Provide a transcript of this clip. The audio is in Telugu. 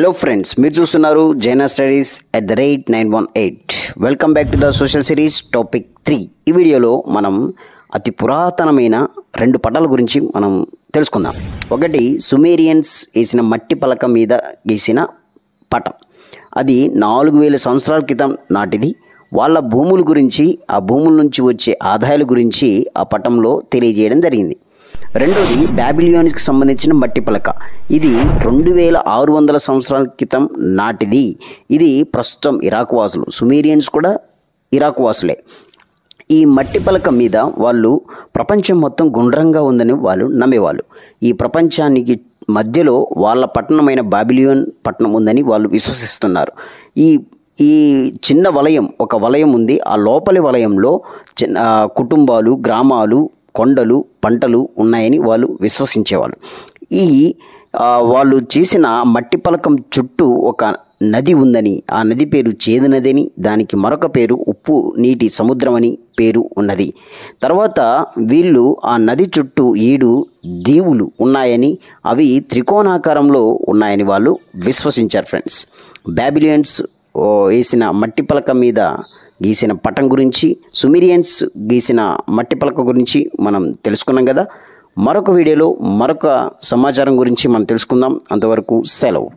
హలో ఫ్రెండ్స్, మీరు చూస్తున్నారు Jaina studies @918. Welcome back to the social series topic 3. ఈ వీడియోలో మనం అతి పురాతనమైన 2 పటాల గురించి మనం తెలుసుకుందాం. ఒకటి సుమేరియన్స్ వేసిన మట్టి పలక మీద గీసిన పటం. అది 4000 సంవత్సరాల క్రితం నాటిది. వాళ్ళ భూముల గురించి, ఆ భూముల నుంచి వచ్చే ఆదాయాల గురించి ఆ పటంలో తెలియజేయడం జరిగింది. రెండోది బాబిలియన్స్కి సంబంధించిన మట్టి పలక. ఇది 2600 సంవత్సరాల క్రితం నాటిది. ఇది ప్రస్తుతం ఇరాక్ వాసులు, సుమేరియన్స్ కూడా ఇరాక్ వాసులే. ఈ మట్టి పలక మీద వాళ్ళు ప్రపంచం మొత్తం గుండ్రంగా ఉందని వాళ్ళు నమ్మేవాళ్ళు. ఈ ప్రపంచానికి మధ్యలో వాళ్ళ పట్టణమైన బాబిలియన్ పట్టణం ఉందని వాళ్ళు విశ్వసిస్తున్నారు. ఈ చిన్న వలయం, ఒక వలయం ఉంది. ఆ లోపలి వలయంలో కుటుంబాలు, గ్రామాలు, కొండలు, పంటలు ఉన్నాయని వాళ్ళు విశ్వసించేవాళ్ళు. వాళ్ళు చేసిన మట్టి పలకం చుట్టూ ఒక నది ఉందని, ఆ నది పేరు చేదు నది అని, దానికి మరొక పేరు ఉప్పు నీటి సముద్రం అని పేరు ఉన్నది. తర్వాత వీళ్ళు ఆ నది చుట్టూ 7 దీవులు ఉన్నాయని, అవి త్రికోణాకారంలో ఉన్నాయని వాళ్ళు విశ్వసించారు. ఫ్రెండ్స్, బాబిలియన్స్ వేసిన మట్టి పలక మీద గీసిన పటం గురించి, సుమేరియన్స్ గీసిన మట్టి పలక గురించి మనం తెలుసుకున్నాం కదా. మరొక వీడియోలో మరొక సమాచారం గురించి మనం తెలుసుకుందాం. అంతవరకు సెలవు.